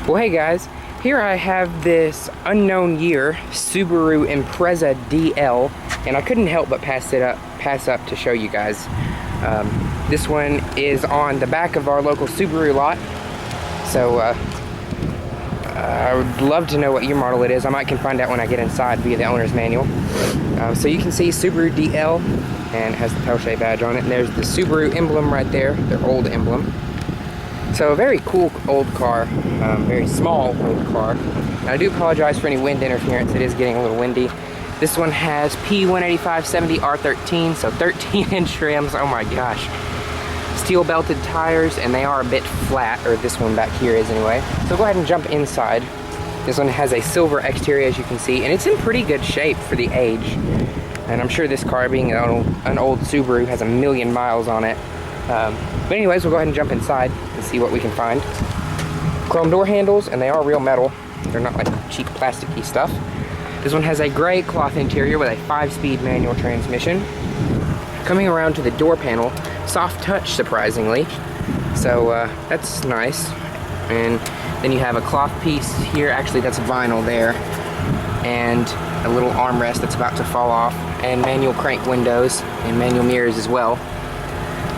Well, hey guys, here I have this unknown year Subaru Impreza DL, and I couldn't help but pass up to show you guys. This one is on the back of our local Subaru lot, so I would love to know what year model it is. I can find out when I get inside via the owner's manual. So you can see Subaru DL, and it has the Porsche badge on it, and there's the Subaru emblem right there, their old emblem. So a very cool old car, very small old car. And I do apologize for any wind interference, it is getting a little windy. This one has P185/70 R13, so 13-inch rims, oh my gosh. Steel belted tires, and they are a bit flat, or this one back here is anyway. So go ahead and jump inside. This one has a silver exterior, as you can see, and it's in pretty good shape for the age. And I'm sure this car, being an old Subaru, has a million miles on it. But anyways, we'll go ahead and jump inside and see what we can find. Chrome door handles, and they are real metal. They're not like cheap plasticky stuff. This one has a gray cloth interior with a 5-speed manual transmission. Coming around to the door panel, soft touch surprisingly. So that's nice. And then you have a cloth piece here, actually that's vinyl there. And a little armrest that's about to fall off. And manual crank windows and manual mirrors as well.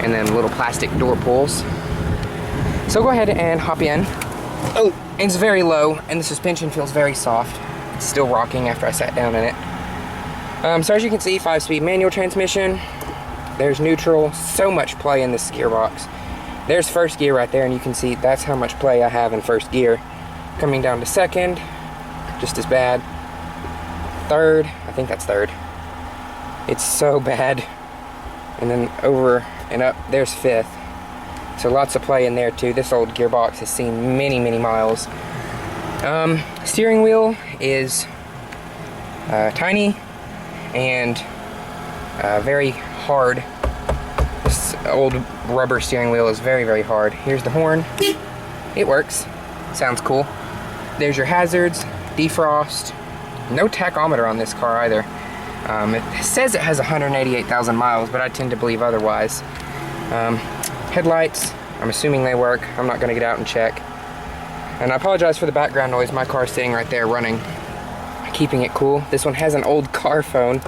And then little plastic door pulls. So go ahead and hop in. Oh, it's very low, and the suspension feels very soft. It's still rocking after I sat down in it. So as you can see, 5-speed manual transmission. There's neutral, so much play in this gearbox. There's first gear right there, and you can see that's how much play I have in first gear. Coming down to second, just as bad. Third, I think that's third. It's so bad. And then over and up, there's fifth. So lots of play in there too. This old gearbox has seen many, many miles. Steering wheel is tiny and very hard. This old rubber steering wheel is very, very hard. Here's the horn. It works. Sounds cool. There's your hazards, defrost. No tachometer on this car either. It says it has 188,000 miles, but I tend to believe otherwise. Headlights, I'm assuming they work. I'm not going to get out and check. And I apologize for the background noise. My car's sitting right there running, keeping it cool. This one has an old car phone,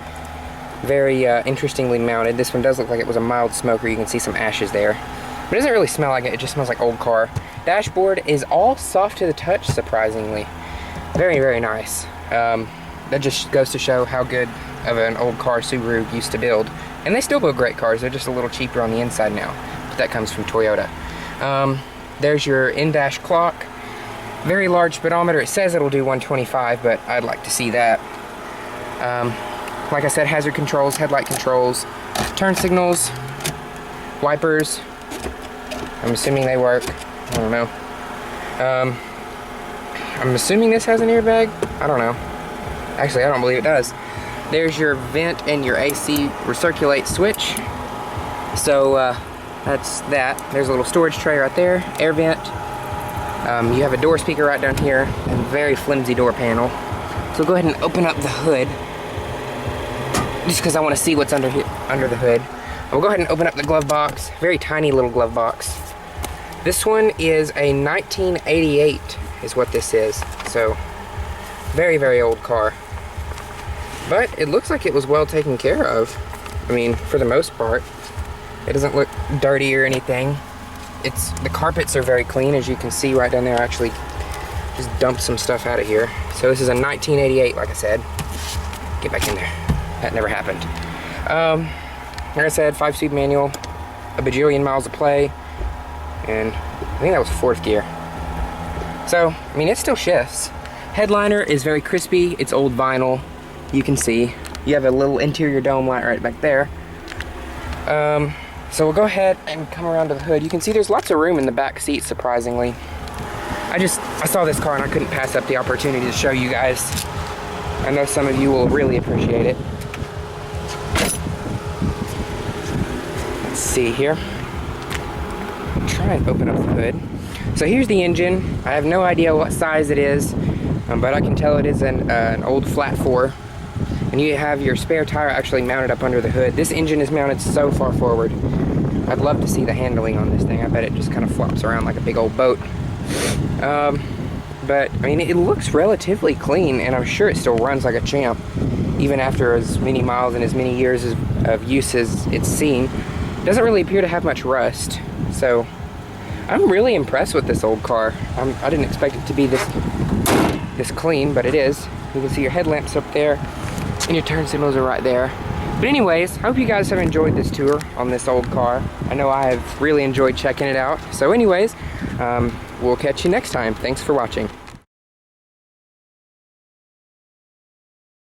very interestingly mounted. This one does look like it was a mild smoker. You can see some ashes there. But it doesn't really smell like it. It just smells like old car. Dashboard is all soft to the touch, surprisingly. Very, very nice. That just goes to show how good of an old car Subaru used to build. And they still build great cars, they're just a little cheaper on the inside now. But that comes from Toyota. There's your in-dash clock. Very large speedometer. It says it'll do 125, but I'd like to see that. Like I said, hazard controls, headlight controls, turn signals, wipers. I'm assuming they work. I don't know. I'm assuming this has an airbag. I don't know. Actually, I don't believe it does. There's your vent and your AC recirculate switch. So that's that. There's a little storage tray right there, air vent. You have a door speaker right down here and very flimsy door panel. So go ahead and open up the hood, just because I want to see what's under the hood. We'll go ahead and open up the glove box. Very tiny little glove box. This one is a 1988 is what this is. So very, very old car. But it looks like it was well taken care of. I mean, for the most part. It doesn't look dirty or anything. The carpets are very clean, as you can see right down there. I actually just dumped some stuff out of here. So this is a 1988, like I said. Get back in there. That never happened. Like I said, 5-speed manual, a bajillion miles of play, and I think that was fourth gear. So, I mean, it still shifts. Headliner is very crispy. It's old vinyl. You can see. You have a little interior dome light right back there. So we'll go ahead and come around to the hood. You can see there's lots of room in the back seat, surprisingly. I saw this car and I couldn't pass up the opportunity to show you guys. I know some of you will really appreciate it. Let's see here. Try and open up the hood. So here's the engine. I have no idea what size it is, but I can tell it is an old flat 4. And you have your spare tire actually mounted up under the hood. This engine is mounted so far forward. I'd love to see the handling on this thing. I bet it just kind of flops around like a big old boat. but I mean, it looks relatively clean, and I'm sure it still runs like a champ, even after as many miles and as many years of use as it's seen. Doesn't really appear to have much rust, so I'm really impressed with this old car. I didn't expect it to be this clean, but it is. You can see your headlamps up there, and your turn signals are right there. But anyways, I hope you guys have enjoyed this tour on this old car. I know I have really enjoyed checking it out. So anyways, we'll catch you next time. Thanks for watching.